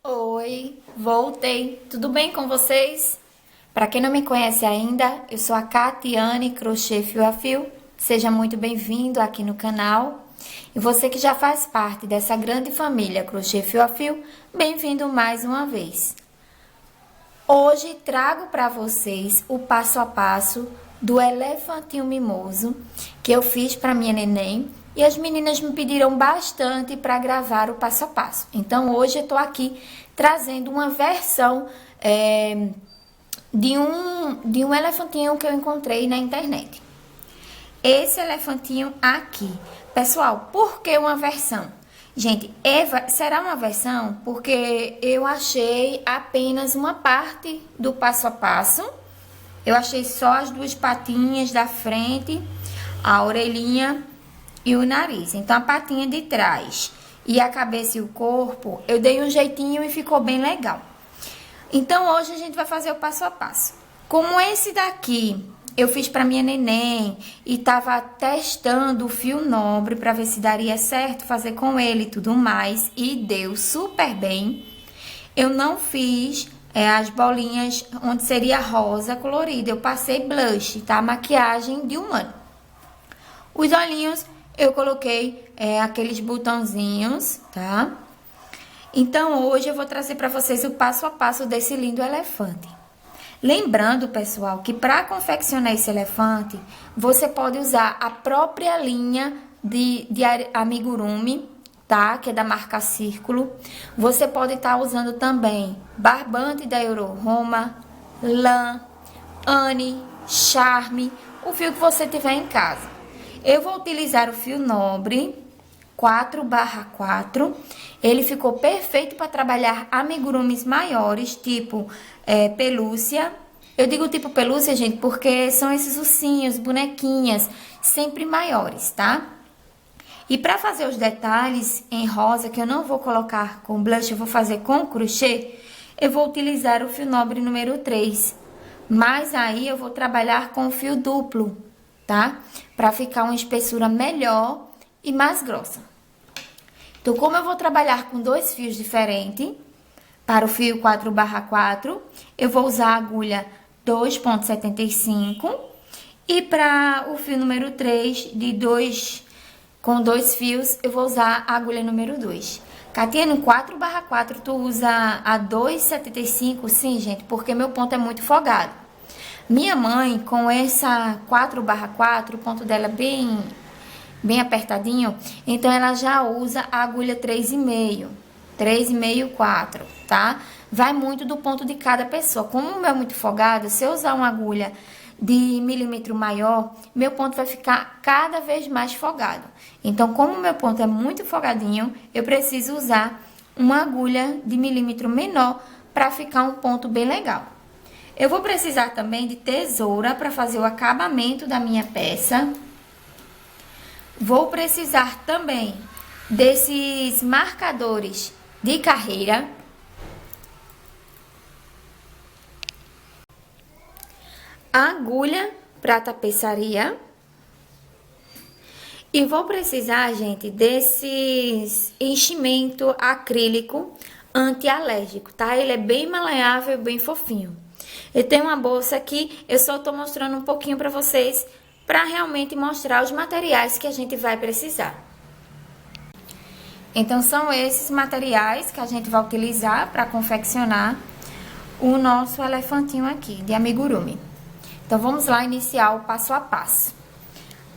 Oi, voltei. Tudo bem com vocês? Para quem não me conhece ainda, eu sou a Catiane Crochê Fio a Fio. Seja muito bem-vindo aqui no canal. E você que já faz parte dessa grande família Crochê Fio a Fio, bem-vindo mais uma vez. Hoje trago para vocês o passo a passo do elefantinho mimoso que eu fiz para minha neném. E as meninas me pediram bastante para gravar o passo a passo. Então, hoje eu tô aqui trazendo uma versão de um elefantinho que eu encontrei na internet. Esse elefantinho aqui. Pessoal, por que uma versão? Gente, será uma versão porque eu achei apenas uma parte do passo a passo. Eu achei só as duas patinhas da frente, a orelhinha e o nariz. Então, a patinha de trás e a cabeça e o corpo, eu dei um jeitinho e ficou bem legal. Então, hoje a gente vai fazer o passo a passo. Como esse daqui eu fiz para minha neném e tava testando o fio nobre para ver se daria certo fazer com ele e tudo mais, e deu super bem. Eu não fiz as bolinhas onde seria rosa colorida, eu passei blush, tá? Maquiagem de humano. Os olhinhos eu coloquei aqueles botãozinhos, tá? Então, hoje eu vou trazer para vocês o passo a passo desse lindo elefante. Lembrando, pessoal, que para confeccionar esse elefante, você pode usar a própria linha de amigurumi, tá? Que é da marca Círculo. Você pode estar usando também barbante da Euro-Roma, lã, Anne, Charme, o fio que você tiver em casa. Eu vou utilizar o fio nobre 4/4. Ele ficou perfeito para trabalhar amigurumis maiores, tipo pelúcia. Eu digo tipo pelúcia, gente, porque são esses ursinhos, bonequinhas, sempre maiores, tá? E para fazer os detalhes em rosa, que eu não vou colocar com blush, eu vou fazer com crochê, eu vou utilizar o fio nobre número 3. Mas aí eu vou trabalhar com o fio duplo, tá? Para ficar uma espessura melhor e mais grossa. Então, como eu vou trabalhar com dois fios diferentes, para o fio 4/4, eu vou usar a agulha 2,75 e para o fio número 3 com dois fios, eu vou usar a agulha número 2. Catiane, 4/4, tu usa a 2,75? Sim, gente, porque meu ponto é muito folgado. Minha mãe, com essa 4/4, o ponto dela é bem apertadinho, então ela já usa a agulha 3,5, 3,5, 4, tá? Vai muito do ponto de cada pessoa. Como o meu é muito folgado, se eu usar uma agulha de milímetro maior, meu ponto vai ficar cada vez mais folgado. Então, como o meu ponto é muito folgadinho, eu preciso usar uma agulha de milímetro menor para ficar um ponto bem legal. Eu vou precisar também de tesoura para fazer o acabamento da minha peça. Vou precisar também desses marcadores de carreira. Agulha para tapeçaria. E vou precisar, gente, desses enchimento acrílico anti-alérgico, tá? Ele é bem maleável e bem fofinho. Eu tenho uma bolsa aqui, eu só tô mostrando um pouquinho para vocês, para realmente mostrar os materiais que a gente vai precisar. Então, são esses materiais que a gente vai utilizar para confeccionar o nosso elefantinho aqui, de amigurumi. Então, vamos lá iniciar o passo a passo.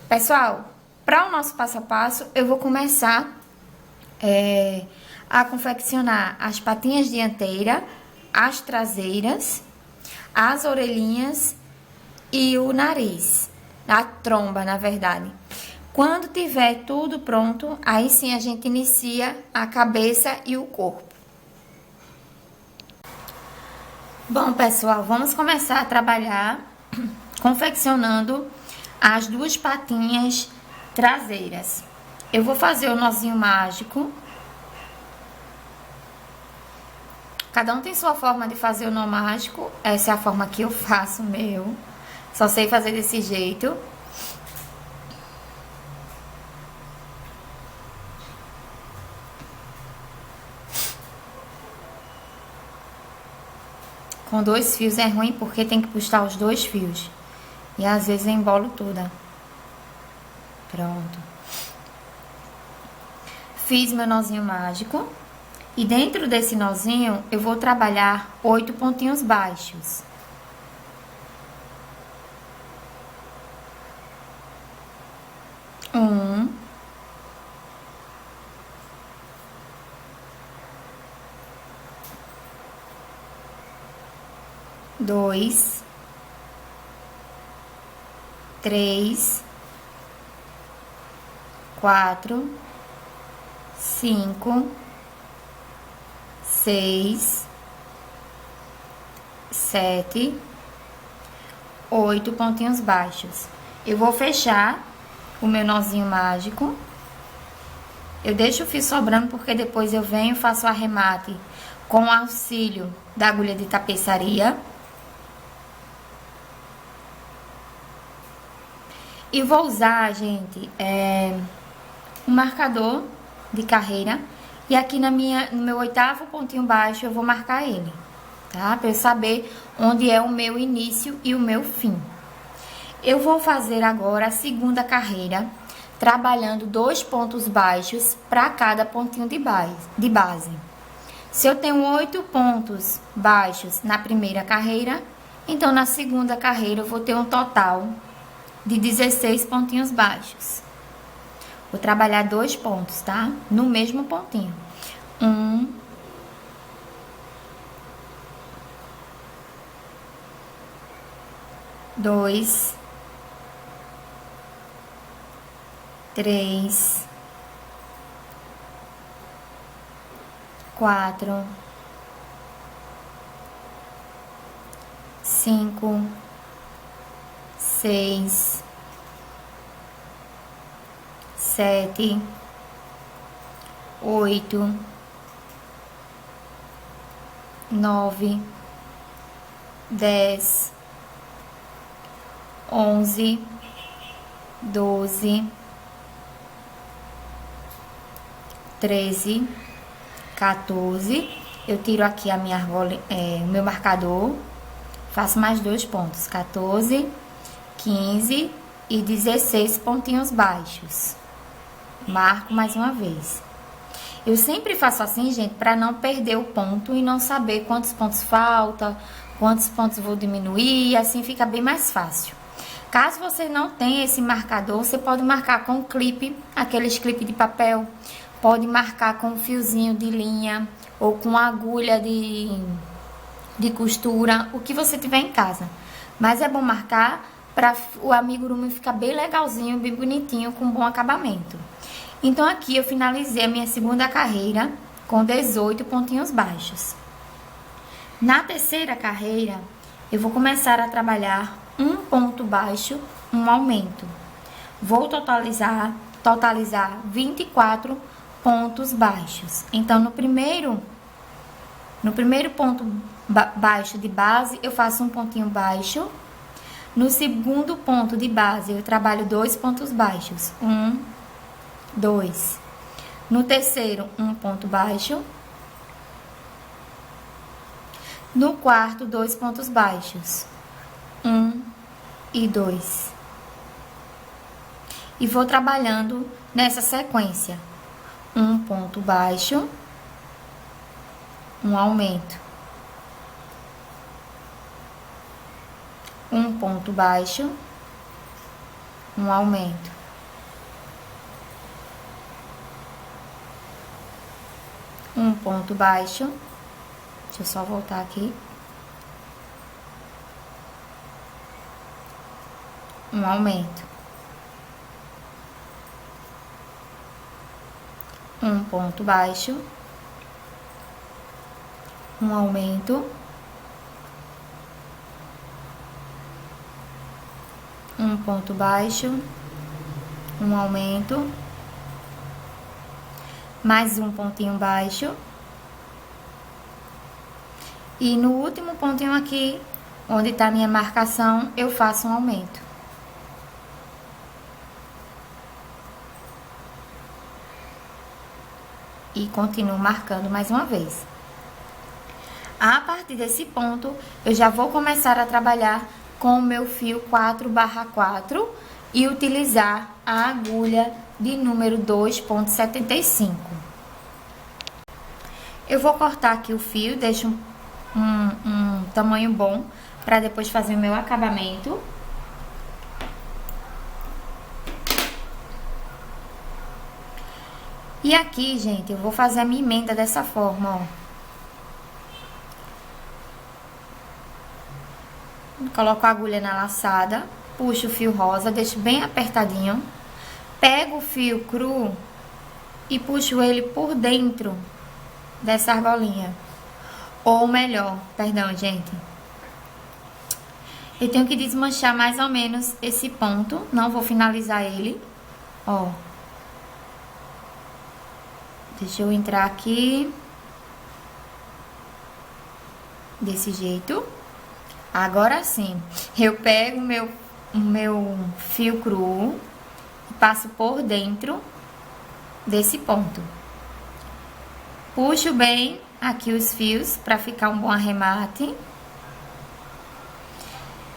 Pessoal, para o nosso passo a passo, eu vou começar a confeccionar as patinhas dianteiras, as traseiras, as orelhinhas e o nariz, a tromba, na verdade. Quando tiver tudo pronto, aí sim a gente inicia a cabeça e o corpo. Bom, pessoal, vamos começar a trabalhar confeccionando as duas patinhas traseiras. Eu vou fazer o nozinho mágico. Cada um tem sua forma de fazer o nó mágico. Essa é a forma que eu faço o meu. Só sei fazer desse jeito. Com 2 fios é ruim porque tem que puxar os 2 fios. E às vezes eu embolo toda. Pronto. Fiz meu nozinho mágico. E dentro desse nozinho, eu vou trabalhar 8 pontinhos baixos. Um. Dois. Três. Quatro. 5, 6, 7, 8 pontinhos baixos. Eu vou fechar o meu nozinho mágico. Eu deixo o fio sobrando porque depois eu venho e faço o arremate com o auxílio da agulha de tapeçaria. E vou usar, gente, um marcador de carreira. E aqui no meu 8º pontinho baixo eu vou marcar ele, tá? Pra eu saber onde é o meu início e o meu fim. Eu vou fazer agora a segunda carreira, trabalhando 2 pontos baixos para cada pontinho de base. Se eu tenho 8 pontos baixos na primeira carreira, então na segunda carreira eu vou ter um total de 16 pontinhos baixos. Vou trabalhar 2 pontos, tá? No mesmo pontinho. 1, 2, 3, 4, 5, 6, 7, 8, 9, 10, 11, 12, 13, 14. Eu tiro aqui a minha argola, o meu marcador, faço mais 2 pontos, 14, 15 e 16 pontinhos baixos. Marco mais uma vez. Eu sempre faço assim, gente, para não perder o ponto e não saber quantos pontos falta, quantos pontos vou diminuir, e assim fica bem mais fácil. Caso você não tenha esse marcador, você pode marcar com clipe, aqueles clipes de papel, pode marcar com um fiozinho de linha ou com agulha de costura, o que você tiver em casa. Mas é bom marcar para o amigurumi ficar bem legalzinho, bem bonitinho, com bom acabamento. Então, aqui eu finalizei a minha segunda carreira com 18 pontinhos baixos. Na terceira carreira, eu vou começar a trabalhar um ponto baixo, um aumento. Vou totalizar 24 pontos baixos. Então, no primeiro ponto baixo de base, eu faço um pontinho baixo. No segundo ponto de base, eu trabalho 2 pontos baixos. 1, 2. No terceiro, um ponto baixo. No quarto, 2 pontos baixos. 1 e 2. E vou trabalhando nessa sequência. Um ponto baixo, um aumento. Um ponto baixo, um aumento. Um ponto baixo. Deixa eu só voltar aqui. Um aumento. Um ponto baixo. Um aumento. Um ponto baixo. Um aumento. Mais um pontinho baixo. E no último pontinho aqui, onde tá a minha marcação, eu faço um aumento. E continuo marcando mais uma vez. A partir desse ponto, eu já vou começar a trabalhar com o meu fio 4/4 e utilizar a agulha de número 2,75. Eu vou cortar aqui o fio, deixo um tamanho bom para depois fazer o meu acabamento. E aqui, gente, eu vou fazer a minha emenda dessa forma, ó. Coloco a agulha na laçada, puxo o fio rosa, deixo bem apertadinho. Pego o fio cru e puxo ele por dentro dessa argolinha. Ou melhor, perdão, gente. Eu tenho que desmanchar mais ou menos esse ponto, não vou finalizar ele, ó. Deixa eu entrar aqui. Desse jeito. Agora sim, eu pego o meu fio cru e passo por dentro desse ponto. Puxo bem aqui os fios para ficar um bom arremate.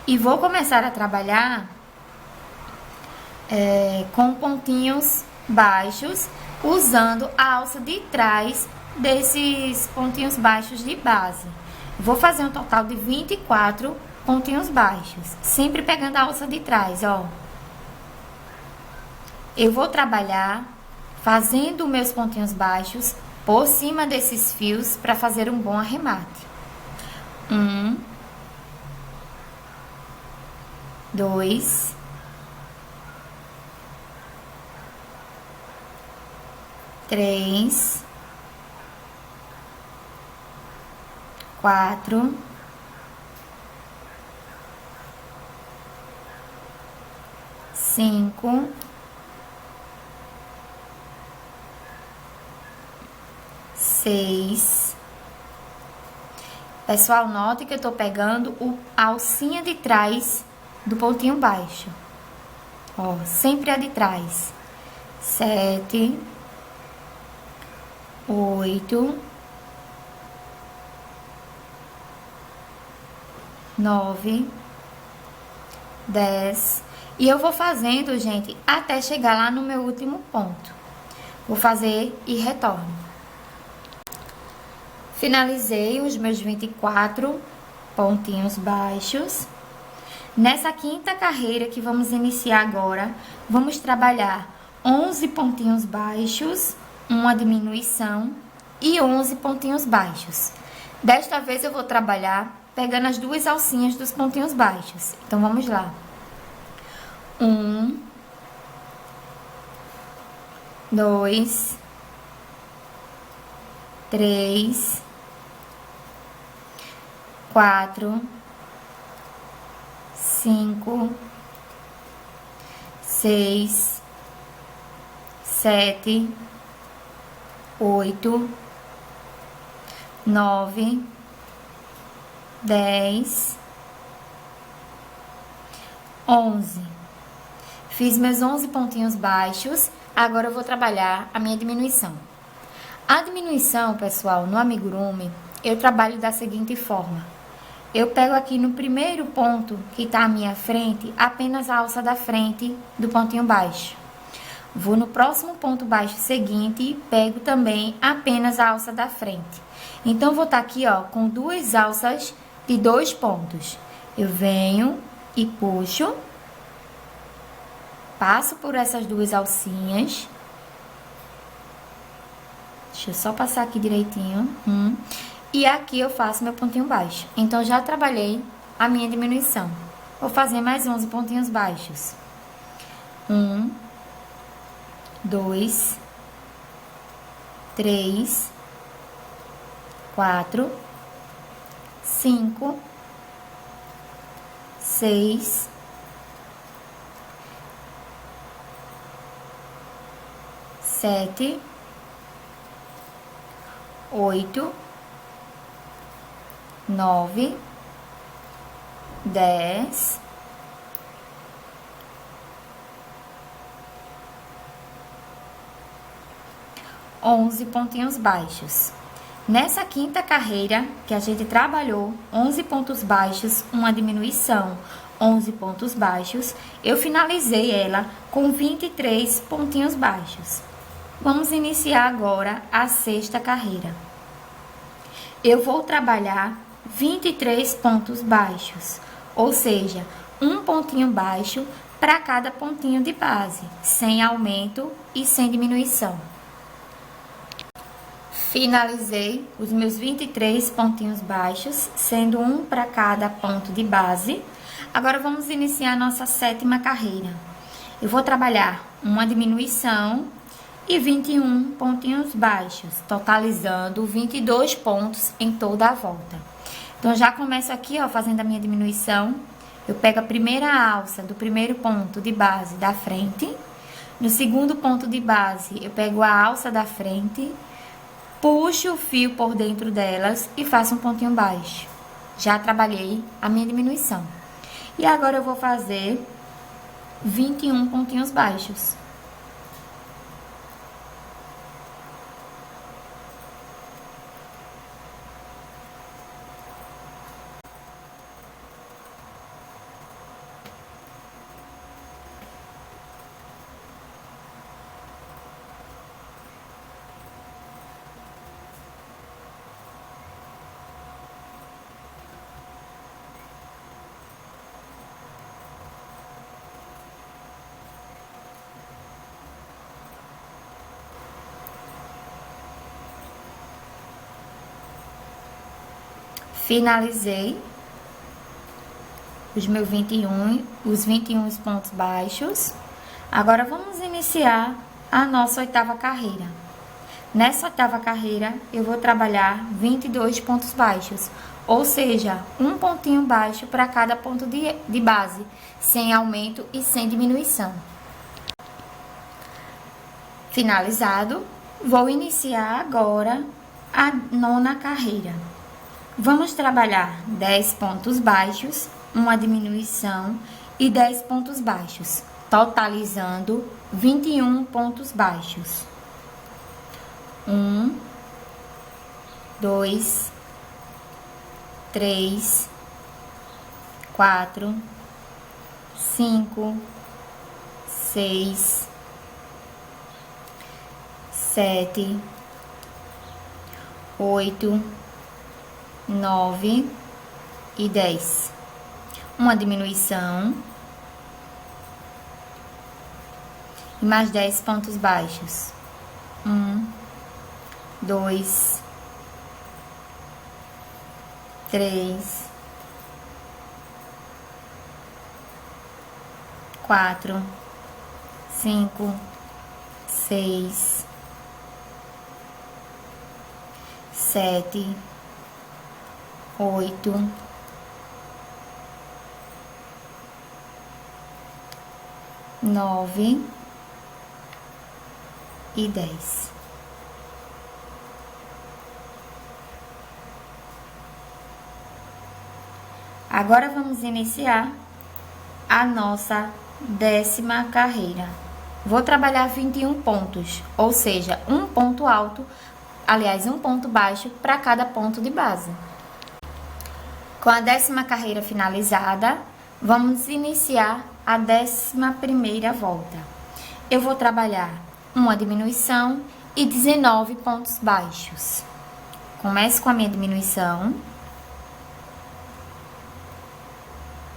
E vou começar a trabalhar com pontinhos baixos, usando a alça de trás desses pontinhos baixos de base. Vou fazer um total de 24 pontinhos baixos, sempre pegando a alça de trás, ó. Eu vou trabalhar fazendo meus pontinhos baixos por cima desses fios para fazer um bom arremate. 1, 2, 3, 4, 5, 6. Pessoal, note que eu tô pegando a alcinha de trás do pontinho baixo. Ó, sempre a de trás. 7, 8, 9, 10. E eu vou fazendo, gente, até chegar lá no meu último ponto. Vou fazer e retorno. Finalizei os meus 24 pontinhos baixos. Nessa quinta carreira que vamos iniciar agora, vamos trabalhar 11 pontinhos baixos, uma diminuição e 11 pontinhos baixos. Desta vez eu vou trabalhar pegando as duas alcinhas dos pontinhos baixos. Então, vamos lá. 1, 2, 3, 4, 5, 6, 7, 8, 9, 10, 11. Fiz meus 11 pontinhos baixos, agora eu vou trabalhar a minha diminuição. A diminuição, pessoal, no amigurumi, eu trabalho da seguinte forma. Eu pego aqui no primeiro ponto que tá à minha frente, apenas a alça da frente do pontinho baixo. Vou no próximo ponto baixo seguinte e pego também apenas a alça da frente. Então, vou estar aqui, ó, com duas alças de 2 pontos. Eu venho e puxo, passo por essas duas alcinhas. Deixa eu só passar aqui direitinho. E aqui eu faço meu pontinho baixo. Então, já trabalhei a minha diminuição. Vou fazer mais 11 pontinhos baixos. 1, 2, 3, 4, 5, 6, 7, 8, 9, 10, 11 pontinhos baixos. Nessa quinta carreira, que a gente trabalhou 11 pontos baixos, uma diminuição, 11 pontos baixos, eu finalizei ela com 23 pontinhos baixos. Vamos iniciar agora a sexta carreira. Eu vou trabalhar 23 pontos baixos, ou seja, um pontinho baixo para cada pontinho de base, sem aumento e sem diminuição. Finalizei os meus 23 pontinhos baixos, sendo um para cada ponto de base. Agora, vamos iniciar a nossa sétima carreira. Eu vou trabalhar uma diminuição e 21 pontinhos baixos, totalizando 22 pontos em toda a volta. Então, já começo aqui, ó, fazendo a minha diminuição. Eu pego a primeira alça do primeiro ponto de base da frente. No segundo ponto de base, eu pego a alça da frente, puxo o fio por dentro delas e faço um pontinho baixo. Já trabalhei a minha diminuição. E agora eu vou fazer 21 pontinhos baixos. Finalizei os 21 pontos baixos. Agora, vamos iniciar a nossa oitava carreira. Nessa oitava carreira, eu vou trabalhar 22 pontos baixos, ou seja, um pontinho baixo para cada ponto de base, sem aumento e sem diminuição. Finalizado, vou iniciar agora a nona carreira. Vamos trabalhar 10 pontos baixos, uma diminuição e 10 pontos baixos, totalizando 21 pontos baixos. 1, 2, 3, 4, 5, 6, 7, 8, 9 e 10. Uma diminuição e mais 10 pontos baixos. 1, 2, 3, 4, 5, 6, 7, 8, 9 e 10. Agora vamos iniciar a nossa 10ª carreira. Vou trabalhar 21 pontos, ou seja, um ponto alto, aliás, um ponto baixo para cada ponto de base. Com a 10ª carreira finalizada, vamos iniciar a 11ª volta. Eu vou trabalhar uma diminuição e 19 pontos baixos. Começo com a minha diminuição.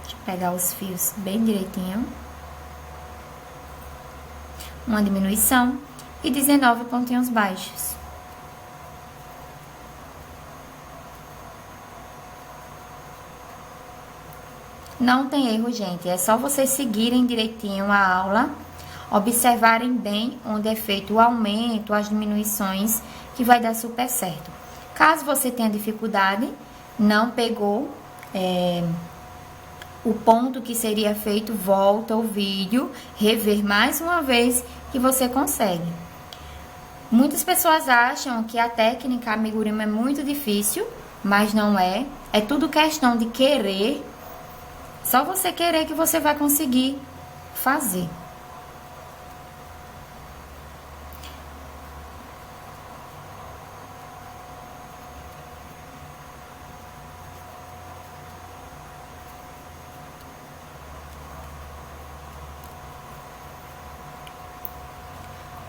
Deixa eu pegar os fios bem direitinho. Uma diminuição e 19 pontinhos baixos. Não tem erro, gente. É só vocês seguirem direitinho a aula, observarem bem onde é feito o aumento, as diminuições, que vai dar super certo. Caso você tenha dificuldade, não pegou o ponto que seria feito, volta o vídeo, rever mais uma vez que você consegue. Muitas pessoas acham que a técnica amigurumi é muito difícil, mas não é. É tudo questão de querer. Só você querer que você vai conseguir fazer.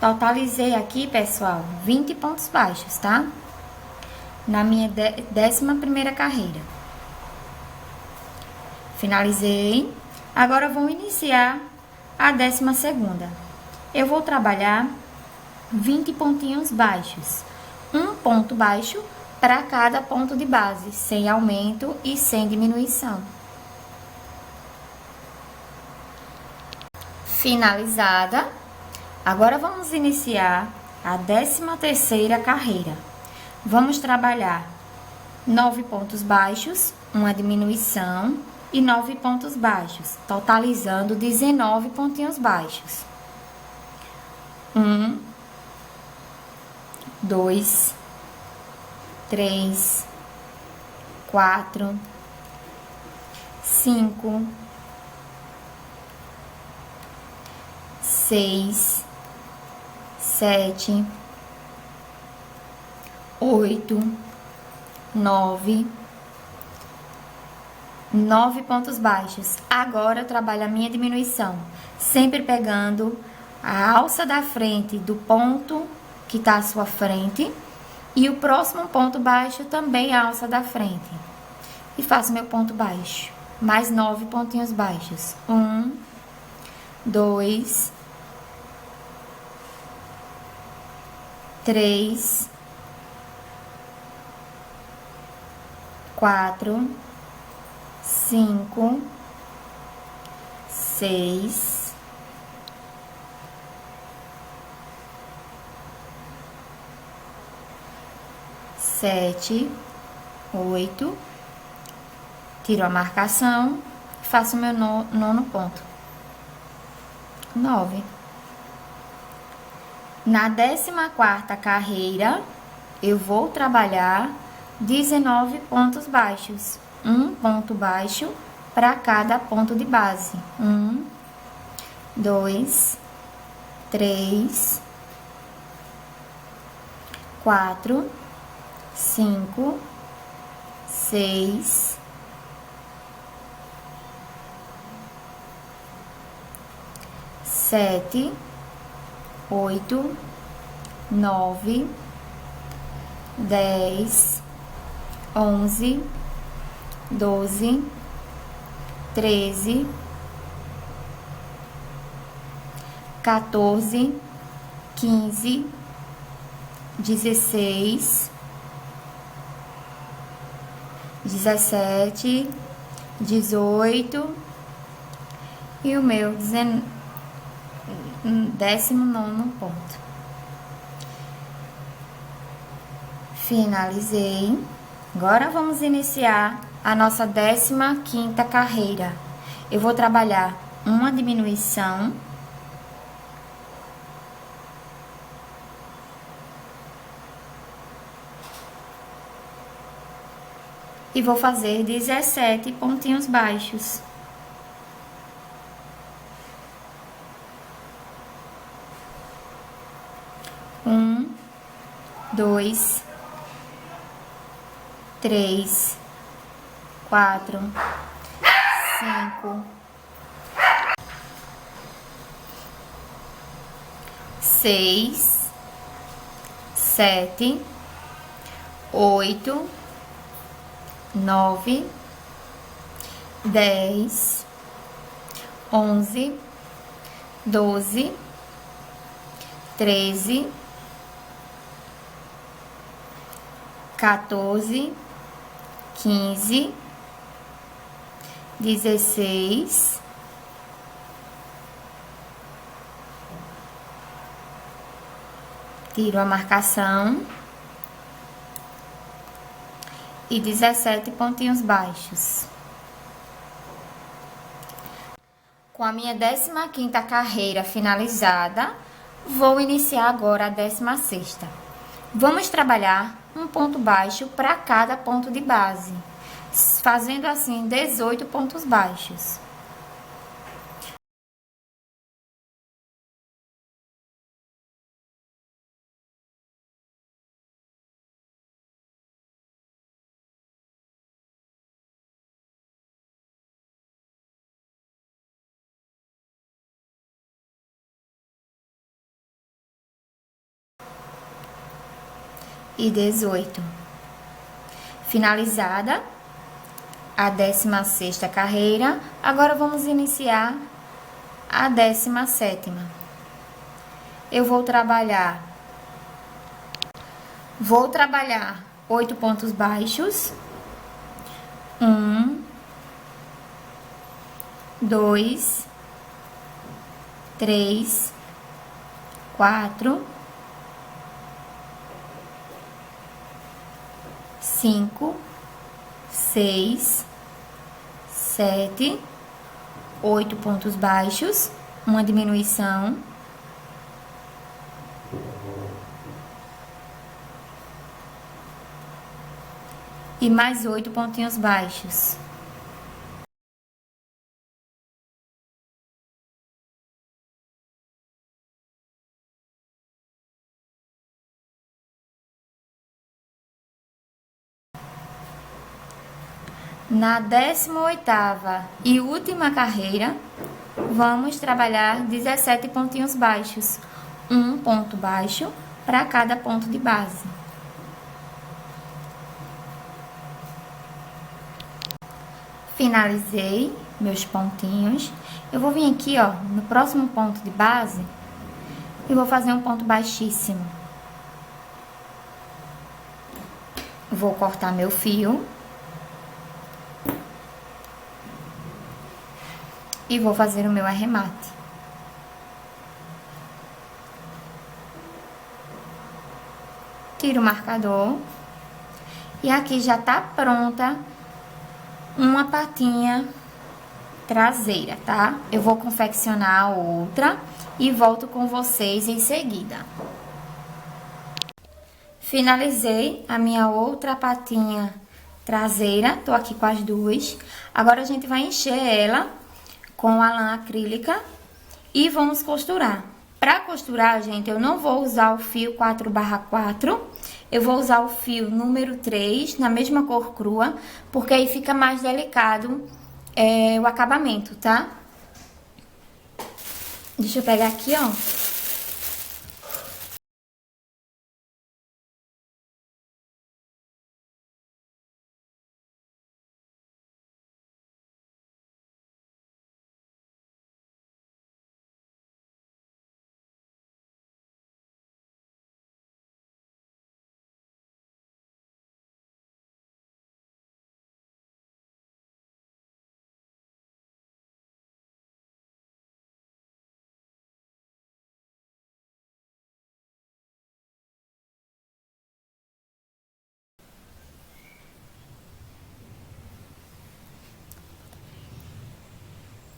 Totalizei aqui, pessoal, 20 pontos baixos, tá? Na minha 11ª carreira. Finalizei. Agora, vou iniciar a 12ª. Eu vou trabalhar 20 pontinhos baixos. Um ponto baixo para cada ponto de base, sem aumento e sem diminuição. Finalizada. Agora, vamos iniciar a 13ª carreira. Vamos trabalhar 9 pontos baixos, uma diminuição e 9 pontos baixos, totalizando 19 pontinhos baixos. 1, 2, 3, 4, 5, 6, 7, 8, 9 pontos baixos. Agora eu trabalho a minha diminuição, sempre pegando a alça da frente do ponto que tá à sua frente e o próximo ponto baixo também a alça da frente. E faço meu ponto baixo, mais 9 pontinhos baixos. 1, 2, 3, 4, 5, 6, 7, 8, tiro a marcação e faço meu nono ponto. 9. Na 14ª carreira, eu vou trabalhar 19 pontos baixos. Um ponto baixo para cada ponto de base. 1, 2, 3, 4, 5, 6, 7, 8, 9, 10, 11, 12, 13, 14, 15, 16, 17, 18 e o meu 19º ponto. Finalizei. Agora vamos iniciar a nossa 15ª carreira. Eu vou trabalhar uma diminuição e vou fazer 17 pontinhos baixos. Um, 2, 3, 4, 5, 6, 7, 8, 9, 10, 11, 12, 13, 14, 15, 16, 'Tiro a marcação e 17 pontinhos baixos. Com a minha 15ª carreira finalizada, vou iniciar agora a 16ª. Vamos trabalhar um ponto baixo para cada ponto de base, fazendo assim 18 pontos baixos. e 18. Finalizada a 16ª carreira, agora vamos iniciar a 17ª. Eu vou trabalhar 8 pontos baixos. 1, 2, 3, 4, 5, 6, 7, 8 pontos baixos, uma diminuição. E mais 8 pontinhos baixos. Na 18ª e última carreira, vamos trabalhar 17 pontinhos baixos, um ponto baixo para cada ponto de base. Finalizei meus pontinhos. Eu vou vir aqui, ó, no próximo ponto de base, e vou fazer um ponto baixíssimo. Vou cortar meu fio. E vou fazer o meu arremate. Tiro o marcador. E aqui já tá pronta uma patinha traseira, tá? Eu vou confeccionar a outra e volto com vocês em seguida. Finalizei a minha outra patinha traseira, tô aqui com as duas. Agora a gente vai encher ela com a lã acrílica e vamos costurar. Para costurar, gente, eu não vou usar o fio 4/4, eu vou usar o fio número 3, na mesma cor crua, porque aí fica mais delicado o acabamento, tá? Deixa eu pegar aqui, ó.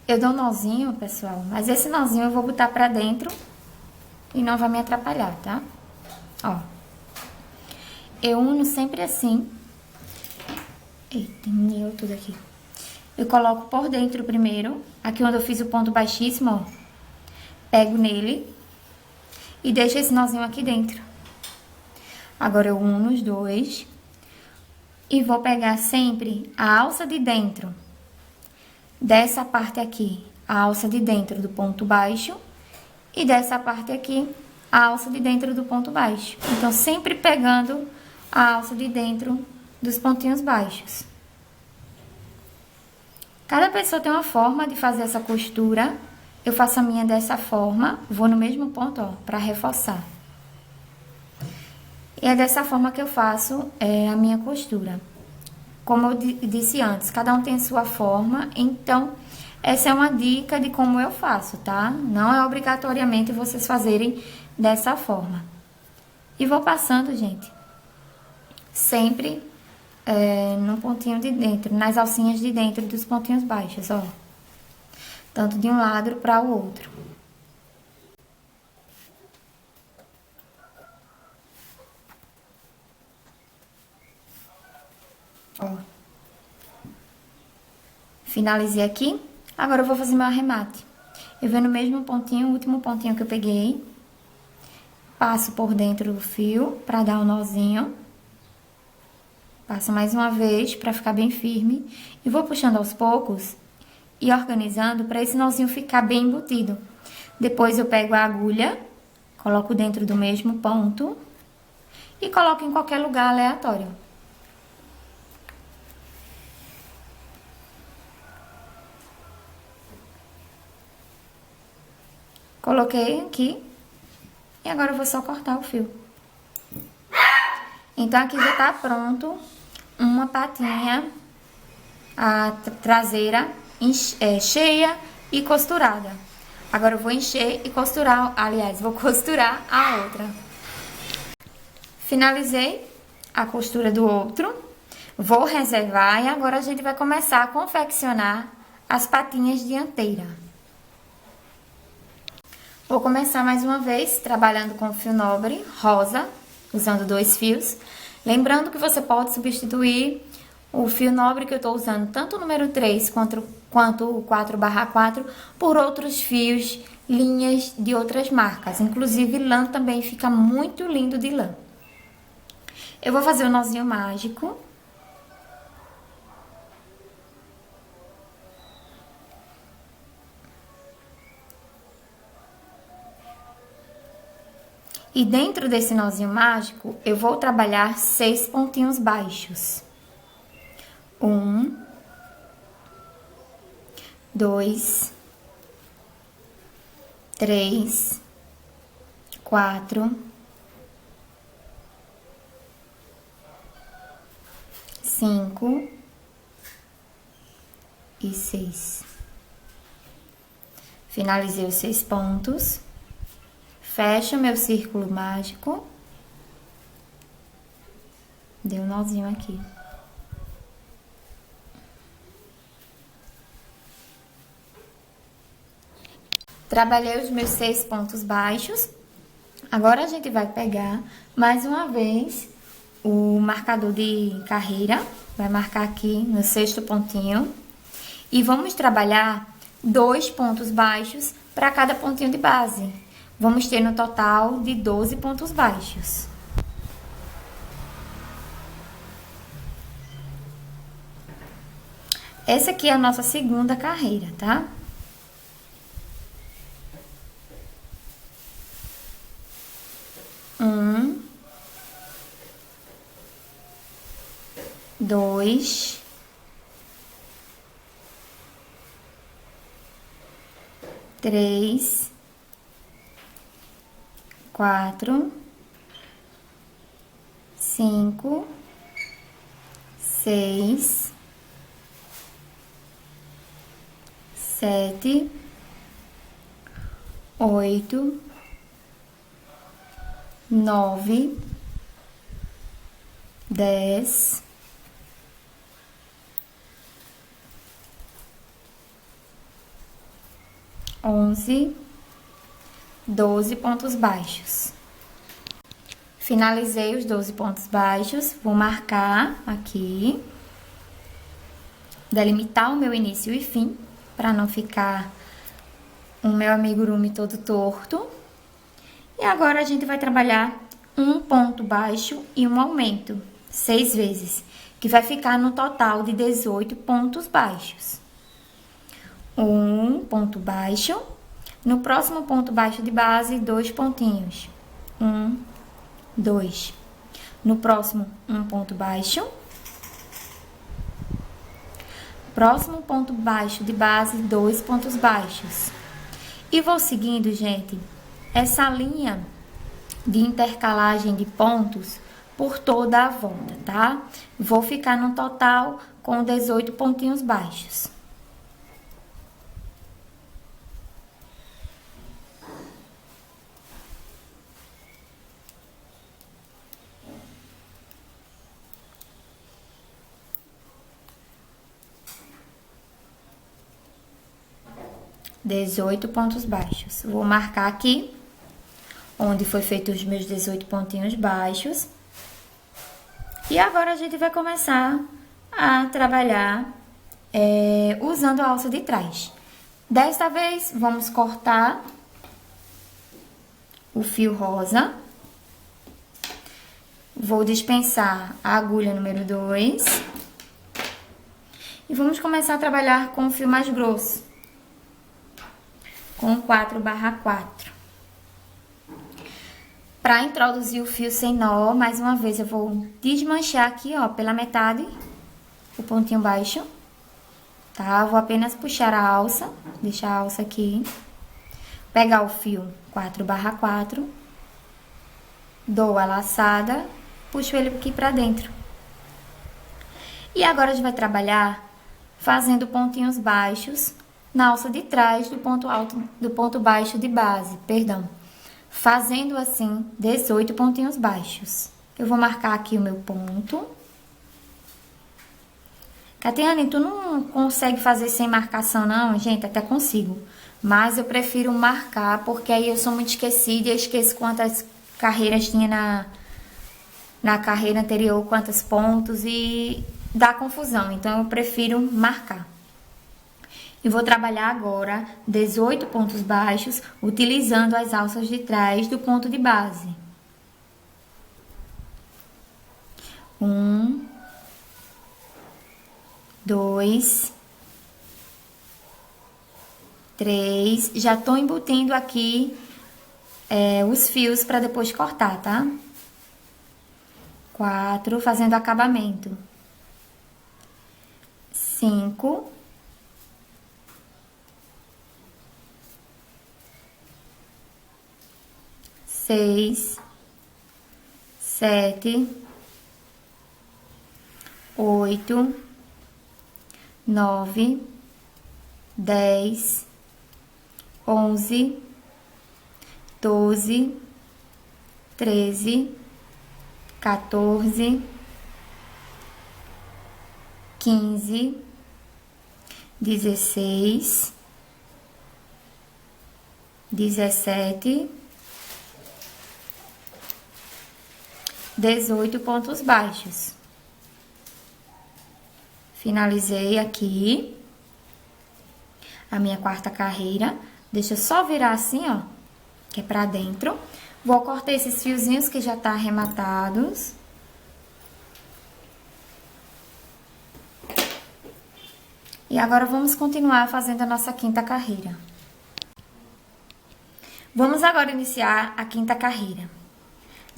Eu dou um nozinho, pessoal, mas esse nozinho eu vou botar pra dentro e não vai me atrapalhar, tá? Ó. Eu uno sempre assim. Eita, meu tudo aqui. Eu coloco por dentro primeiro, aqui onde eu fiz o ponto baixíssimo, ó. Pego nele e deixo esse nozinho aqui dentro. Agora eu uno os dois e vou pegar sempre a alça de dentro dessa parte aqui, a alça de dentro do ponto baixo, e dessa parte aqui, a alça de dentro do ponto baixo. Então, sempre pegando a alça de dentro dos pontinhos baixos. Cada pessoa tem uma forma de fazer essa costura. Eu faço a minha dessa forma, vou no mesmo ponto, ó, pra reforçar. E é dessa forma que eu faço a minha costura. Como eu disse antes, cada um tem a sua forma, então essa é uma dica de como eu faço, tá? Não é obrigatoriamente vocês fazerem dessa forma. E vou passando, gente, sempre no pontinho de dentro, nas alcinhas de dentro dos pontinhos baixos, ó. Tanto de um lado para o outro. Ó. Finalizei aqui. Agora eu vou fazer meu arremate. Eu venho no mesmo pontinho, o último pontinho que eu peguei. Passo por dentro do fio pra dar um nozinho. Passo mais uma vez pra ficar bem firme. E vou puxando aos poucos e organizando pra esse nozinho ficar bem embutido. Depois eu pego a agulha, coloco dentro do mesmo ponto e coloco em qualquer lugar aleatório. Coloquei aqui e agora eu vou só cortar o fio. Então, aqui já tá pronto uma patinha, a traseira cheia e costurada. Agora eu vou encher e costurar, aliás, vou costurar a outra. Finalizei a costura do outro, vou reservar e agora a gente vai começar a confeccionar as patinhas dianteiras. Vou começar mais uma vez trabalhando com fio nobre rosa, usando 2 fios. Lembrando que você pode substituir o fio nobre que eu tô usando, tanto o número 3 quanto o 4/4, por outros fios, linhas de outras marcas. Inclusive, lã também fica muito lindo de lã. Eu vou fazer o nozinho mágico. E dentro desse nozinho mágico, eu vou trabalhar 6 pontinhos baixos. 1, 2, 3, 4, 5 e 6. Finalizei os 6 pontos. Fecho meu círculo mágico. Dei um nozinho aqui. Trabalhei os meus 6 pontos baixos. Agora a gente vai pegar mais uma vez o marcador de carreira. Vai marcar aqui no 6º pontinho. E vamos trabalhar 2 pontos baixos para cada pontinho de base. Vamos ter no total de 12 pontos baixos. Essa aqui é a nossa segunda carreira, tá? Um, 2, 3, 4, 5, 6, 7, 8, 9, 10, 11, 12 pontos baixos. Finalizei os 12 pontos baixos, vou marcar aqui, delimitar o meu início e fim, para não ficar o meu amigurumi todo torto. E agora a gente vai trabalhar um ponto baixo e um aumento, 6 vezes, que vai ficar no total de 18 pontos baixos. Um ponto baixo, no próximo ponto baixo de base, 2 pontinhos. 1, 2. No próximo, um ponto baixo. Próximo ponto baixo de base, 2 pontos baixos. E vou seguindo, gente, essa linha de intercalagem de pontos por toda a volta, tá? Vou ficar no total com 18 pontinhos baixos. Dezoito pontos baixos. Vou marcar aqui, onde foi feito os meus 18 pontinhos baixos. E agora a gente vai começar a trabalhar usando a alça de trás. Desta vez, vamos cortar o fio rosa. Vou dispensar a agulha número 2. E vamos começar a trabalhar com o fio mais grosso, com 4/4. Para introduzir o fio sem nó, mais uma vez eu vou desmanchar aqui, ó, pela metade, o pontinho baixo, tá? Vou apenas puxar a alça, deixar a alça aqui, pegar o fio 4/4, dou a laçada, puxo ele aqui pra dentro. E agora a gente vai trabalhar fazendo pontinhos baixos na alça de trás do ponto alto, do ponto baixo de base, perdão. Fazendo assim 18 pontinhos baixos. Eu vou marcar aqui o meu ponto. Catiane, tu não consegue fazer sem marcação não? Gente, até consigo. Mas eu prefiro marcar, porque aí eu sou muito esquecida e eu esqueço quantas carreiras tinha na carreira anterior, quantos pontos e dá confusão. Então, eu prefiro marcar. E vou trabalhar agora 18 pontos baixos, utilizando as alças de trás do ponto de base. 1, 2, 3. Já tô embutindo aqui os fios para depois cortar, tá? 4, fazendo acabamento. 5. 6, 7, 8, 9, 10, 11, 12, 13, 14, 15, 16, 17, 18 pontos baixos. Finalizei aqui a minha quarta carreira. Deixa eu só virar assim, ó, que é pra dentro. Vou cortar esses fiozinhos que já tá arrematados. E agora vamos continuar fazendo a nossa quinta carreira. Vamos agora iniciar a quinta carreira.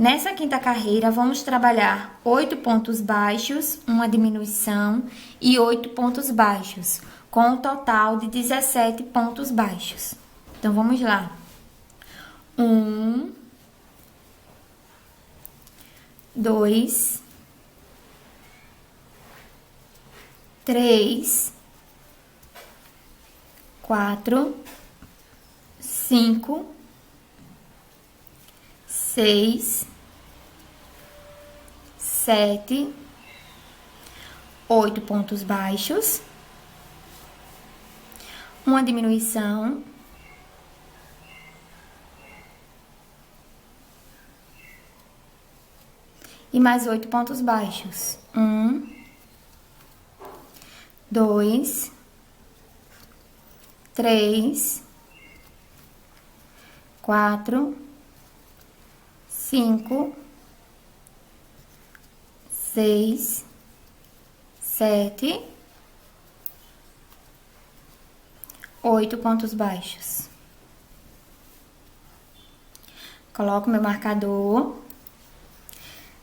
Nessa quinta carreira, vamos trabalhar 8 pontos baixos, uma diminuição e 8 pontos baixos, com um total de 17 pontos baixos. Então, vamos lá. 1, 2, 3, 4, 5, 6, 7, 8 pontos baixos, uma diminuição e mais 8 pontos baixos. 1, 2, 3, 4, 5, 6, 7, 8 pontos baixos. Coloco meu marcador.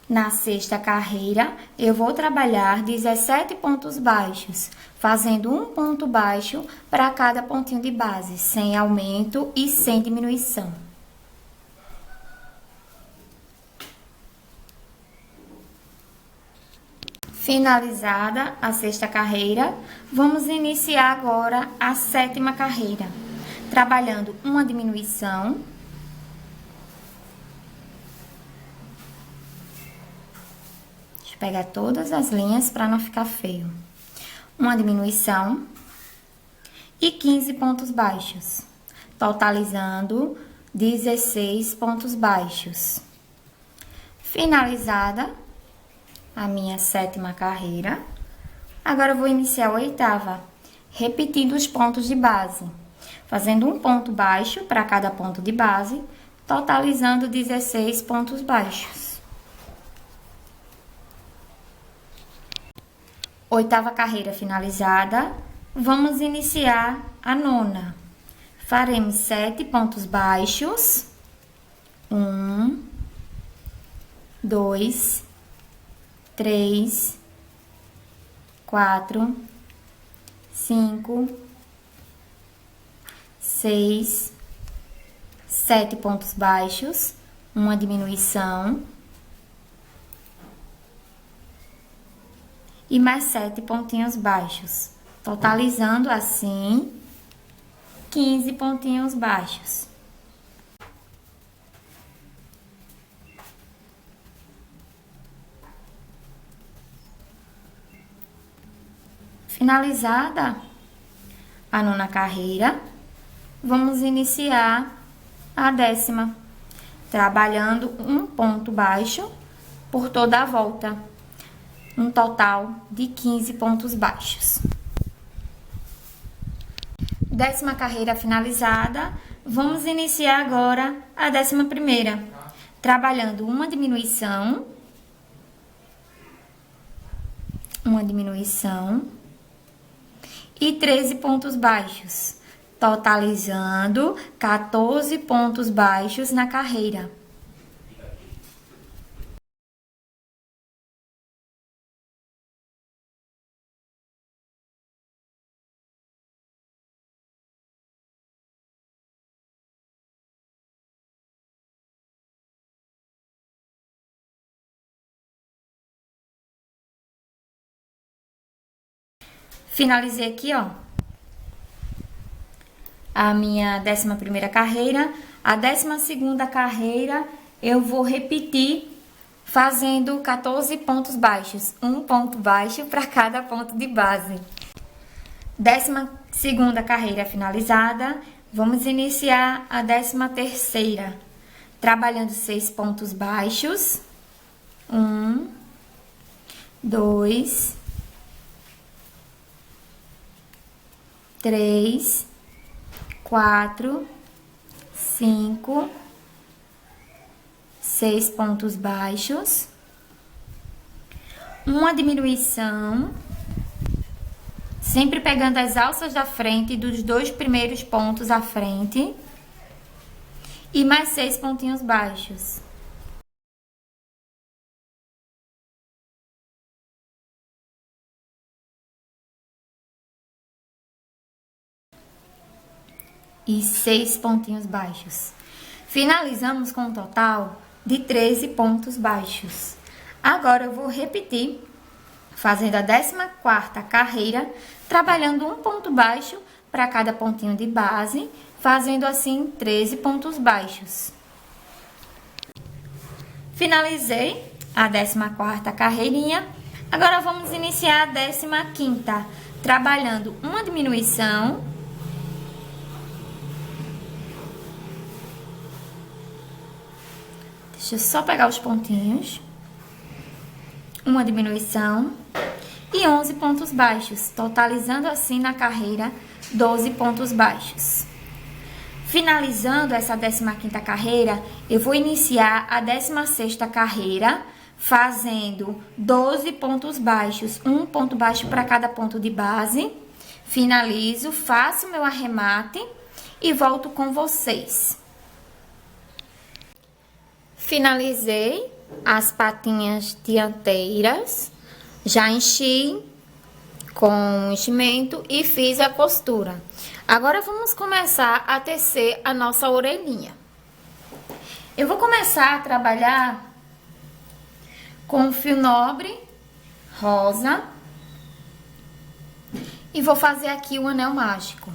Na sexta carreira, eu vou trabalhar 17 pontos baixos, fazendo um ponto baixo para cada pontinho de base, sem aumento e sem diminuição. Finalizada a sexta carreira, vamos iniciar agora a sétima carreira, trabalhando uma diminuição. Deixa eu pegar todas as linhas para não ficar feio. Uma diminuição e 15 pontos baixos, totalizando 16 pontos baixos. Finalizada a minha sétima carreira, agora eu vou iniciar a oitava, repetindo os pontos de base, fazendo um ponto baixo para cada ponto de base, totalizando 16 pontos baixos. Oitava carreira finalizada, vamos iniciar a nona. Faremos 7 pontos baixos, 1, 2, 3, 4, 5, 6, 7 pontos baixos, uma diminuição e mais 7 pontinhos baixos, totalizando assim 15 pontinhos baixos. Finalizada a nona carreira, vamos iniciar a 10ª, trabalhando um ponto baixo por toda a volta, um total de 15 pontos baixos. 10ª carreira finalizada, vamos iniciar agora a 11ª, trabalhando uma diminuição e 13 pontos baixos, totalizando 14 pontos baixos na carreira. Finalizei aqui, ó, a minha 11ª carreira. A 12ª carreira eu vou repetir fazendo 14 pontos baixos, um ponto baixo para cada ponto de base. 12ª carreira finalizada, vamos iniciar a 13ª, trabalhando 6 pontos baixos. 1, 2, 3, 4, 5, 6 pontos baixos, uma diminuição, sempre pegando as alças da frente dos 2 primeiros pontos à frente, e mais 6 pontinhos baixos. E 6 pontinhos baixos. Finalizamos com um total de 13 pontos baixos. Agora eu vou repetir, fazendo a 14ª carreira, trabalhando um ponto baixo para cada pontinho de base, fazendo assim 13 pontos baixos. Finalizei a 14ª carreirinha. Agora vamos iniciar a 15ª, trabalhando uma diminuição, deixa eu só pegar os pontinhos, uma diminuição e 11 pontos baixos, totalizando assim na carreira 12 pontos baixos. Finalizando essa 15ª carreira, eu vou iniciar a 16ª carreira, fazendo 12 pontos baixos, um ponto baixo para cada ponto de base. Finalizo, faço meu arremate e volto com vocês. Finalizei as patinhas dianteiras, já enchi com enchimento e fiz a costura. Agora vamos começar a tecer a nossa orelhinha. Eu vou começar a trabalhar com fio nobre rosa e vou fazer aqui o anel mágico.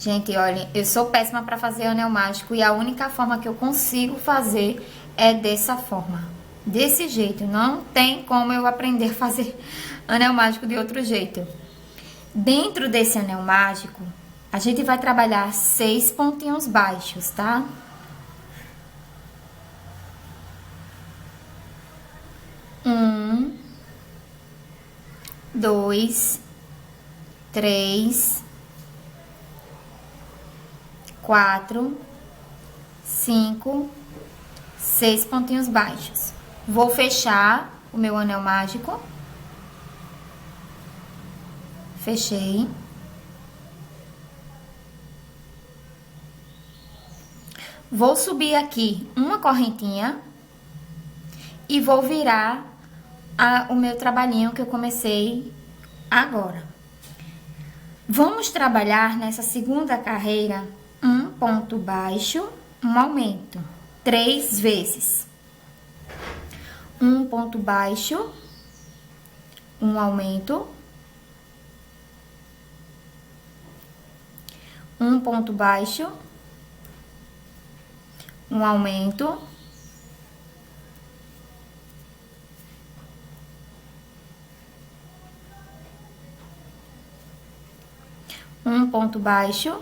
Gente, olhem, eu sou péssima para fazer anel mágico e a única forma que eu consigo fazer é dessa forma. Desse jeito, não tem como eu aprender a fazer anel mágico de outro jeito. Dentro desse anel mágico, a gente vai trabalhar 6 pontinhos baixos, tá? Um, 2, 3, 4, 5, 6 pontinhos baixos. Vou fechar o meu anel mágico. Fechei. Vou subir aqui uma correntinha e vou virar o meu trabalhinho que eu comecei agora. Vamos trabalhar nessa segunda carreira um ponto baixo, um aumento, 3 vezes. Um ponto baixo, um aumento, um ponto baixo, um aumento, um ponto baixo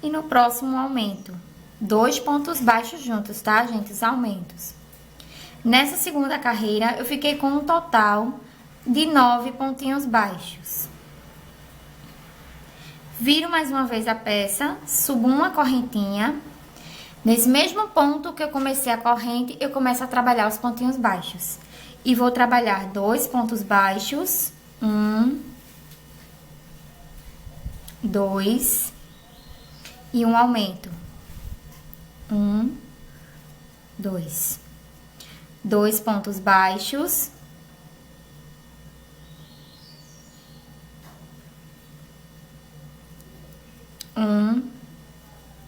e no próximo aumento, 2 pontos baixos juntos, tá, gente? Os aumentos. Nessa segunda carreira, eu fiquei com um total de 9 pontinhos baixos. Viro mais uma vez a peça, subo uma correntinha. Nesse mesmo ponto que eu comecei a corrente, eu começo a trabalhar os pontinhos baixos. E vou trabalhar 2 pontos baixos, 1, 2 e um aumento. 1, 2. 2 pontos baixos. Um,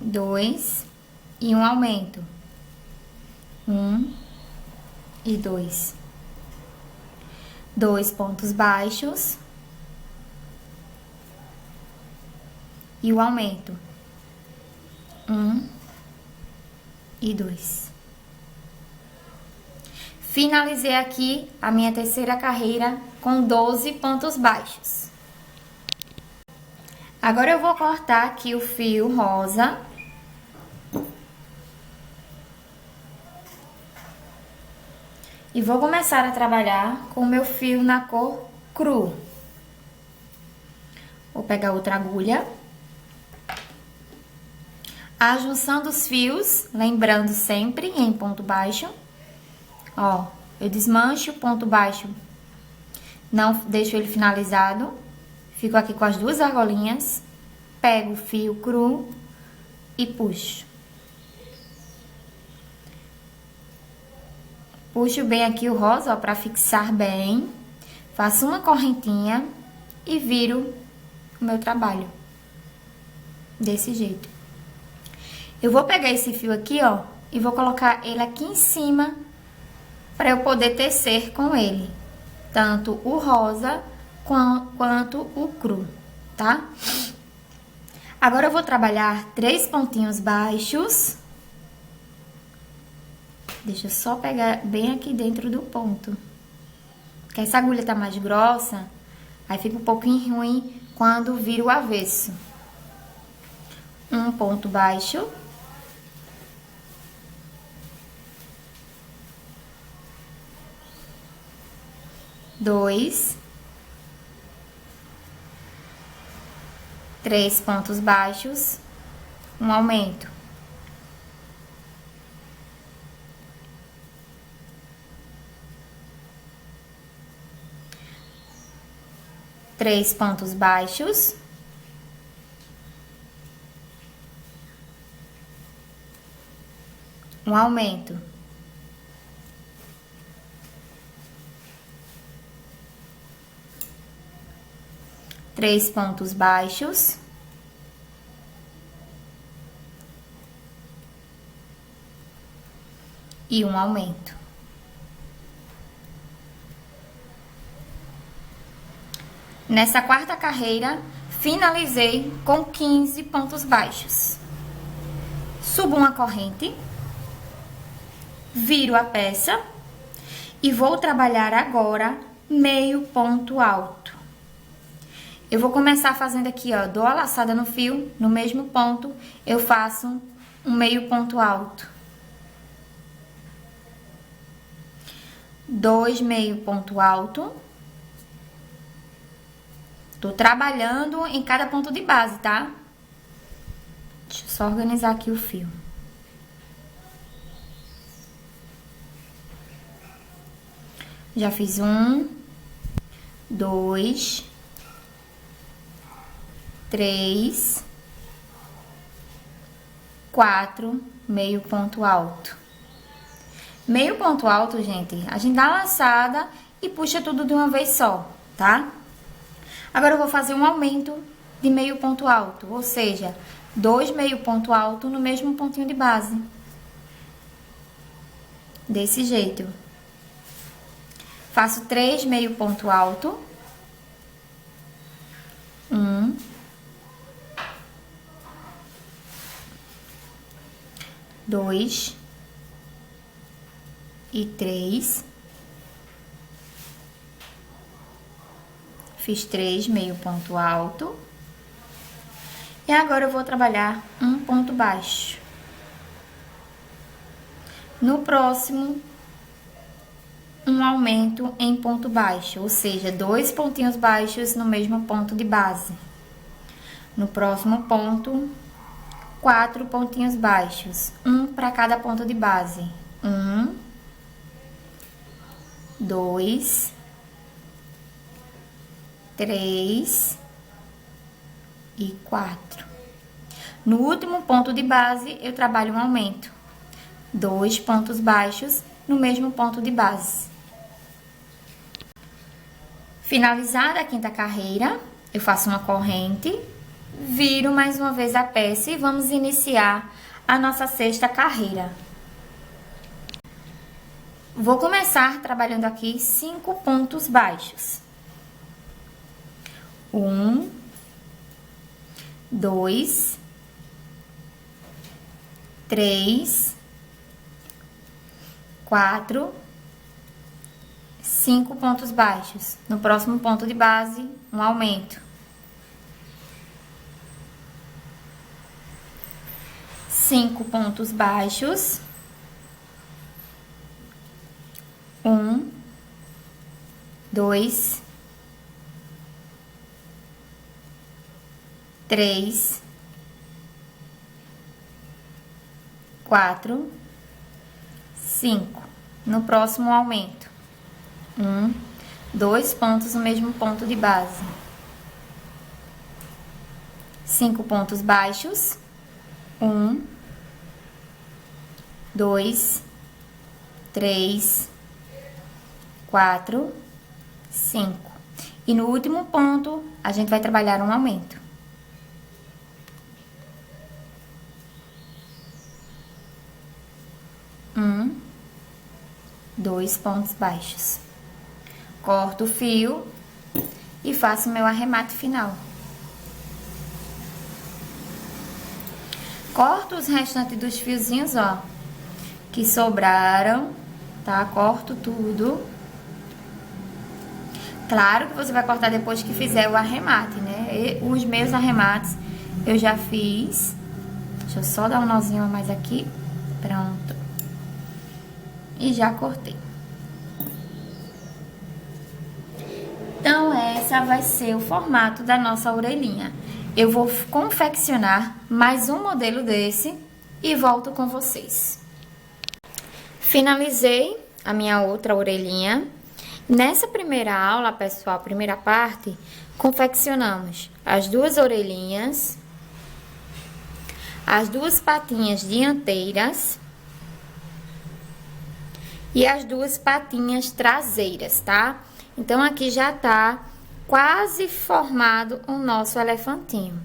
2 e um aumento. 1 e 2. 2 pontos baixos. E o aumento. 1 e 2. Finalizei aqui a minha terceira carreira com 12 pontos baixos. Agora eu vou cortar aqui o fio rosa. E vou começar a trabalhar com o meu fio na cor cru. Vou pegar outra agulha. A junção dos fios, lembrando sempre em ponto baixo. Ó, eu desmancho o ponto baixo, não deixo ele finalizado. Fico aqui com as 2 argolinhas, pego o fio cru e puxo. Puxo bem aqui o rosa, ó, pra fixar bem. Faço uma correntinha e viro o meu trabalho. Desse jeito. Eu vou pegar esse fio aqui, ó, e vou colocar ele aqui em cima para eu poder tecer com ele. Tanto o rosa quanto o cru, tá? Agora eu vou trabalhar 3 pontinhos baixos. Deixa eu só pegar bem aqui dentro do ponto. Porque essa agulha tá mais grossa, aí fica um pouquinho ruim quando vira o avesso. Um ponto baixo. Dois. 3 pontos baixos, um aumento. Três pontos baixos. Um aumento. Três pontos baixos. E um aumento. Nessa quarta carreira, finalizei com 15 pontos baixos. Subo uma corrente, viro a peça e vou trabalhar agora meio ponto alto. Eu vou começar fazendo aqui, ó, dou a laçada no fio, no mesmo ponto, eu faço um meio ponto alto. 2 meio ponto alto. Tô trabalhando em cada ponto de base, tá? Deixa eu só organizar aqui o fio. Já fiz 1, 2, 3, 4 meio ponto alto. Meio ponto alto, gente, a gente dá uma laçada e puxa tudo de uma vez só, tá? Agora eu vou fazer um aumento de meio ponto alto, ou seja, 2 meio ponto alto no mesmo pontinho de base. Desse jeito. Faço 3 meio ponto alto. 1. 2 e 3. Fiz 3 meio ponto alto. E agora eu vou trabalhar um ponto baixo. No próximo, um aumento em ponto baixo, ou seja, 2 pontinhos baixos no mesmo ponto de base. No próximo ponto, 4 pontinhos baixos, um para cada ponto de base. 1, 2, 3 e 4. No último ponto de base, eu trabalho um aumento. 2 pontos baixos no mesmo ponto de base. Finalizada a quinta carreira, eu faço uma corrente, viro mais uma vez a peça e vamos iniciar a nossa sexta carreira. Vou começar trabalhando aqui 5 pontos baixos. 1, 2, 3, 4, 5 pontos baixos. No próximo ponto de base, um aumento. 5 pontos baixos. 1, 2, 3, 4, 5. No próximo aumento. 2 pontos no mesmo ponto de base. 5 pontos baixos. 1, 2, 3, 4, 5. E no último ponto, a gente vai trabalhar um aumento. 2 pontos baixos. Corto o fio e faço meu arremate final. Corto os restantes dos fiozinhos, ó, que sobraram, tá? Corto tudo. Claro que você vai cortar depois que fizer o arremate, né? Os meus arremates eu já fiz. Deixa eu só dar um nozinho a mais aqui. Pronto. E já cortei. Então, essa vai ser o formato da nossa orelhinha. Eu vou confeccionar mais um modelo desse e volto com vocês. Finalizei a minha outra orelhinha. Nessa primeira aula, pessoal, primeira parte, confeccionamos as duas orelhinhas, as duas patinhas dianteiras e as duas patinhas traseiras, tá? Então, aqui já tá quase formado o nosso elefantinho.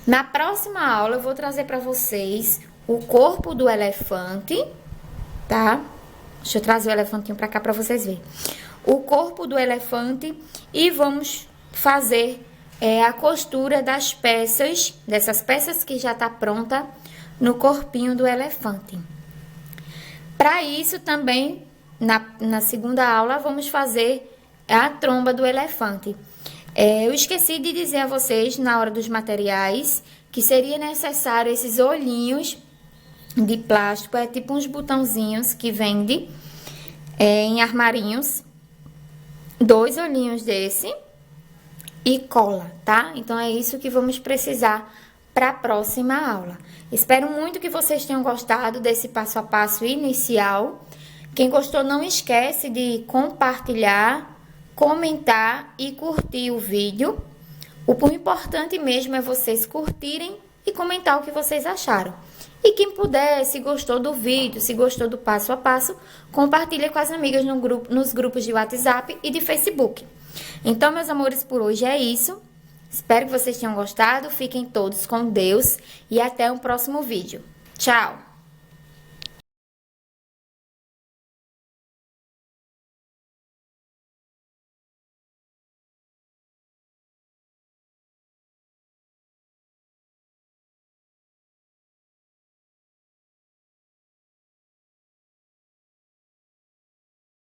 Na próxima aula, eu vou trazer para vocês o corpo do elefante, tá? Deixa eu trazer o elefantinho para cá para vocês verem. O corpo do elefante e vamos fazer a costura das peças, dessas peças que já tá pronta no corpinho do elefante. Para isso, também, na segunda aula, vamos fazer a tromba do elefante. Eu esqueci de dizer a vocês, na hora dos materiais, que seria necessário esses olhinhos de plástico, é tipo uns botãozinhos que vende em armarinhos. 2 olhinhos desse e cola, tá? Então, é isso que vamos precisar para a próxima aula. Espero muito que vocês tenham gostado desse passo a passo inicial. Quem gostou, não esquece de compartilhar, comentar e curtir o vídeo. O importante mesmo é vocês curtirem e comentar o que vocês acharam. E quem puder, se gostou do vídeo, se gostou do passo a passo, compartilha com as amigas no grupo, nos grupos de WhatsApp e de Facebook. Então, meus amores, por hoje é isso. Espero que vocês tenham gostado. Fiquem todos com Deus e até o próximo vídeo. Tchau!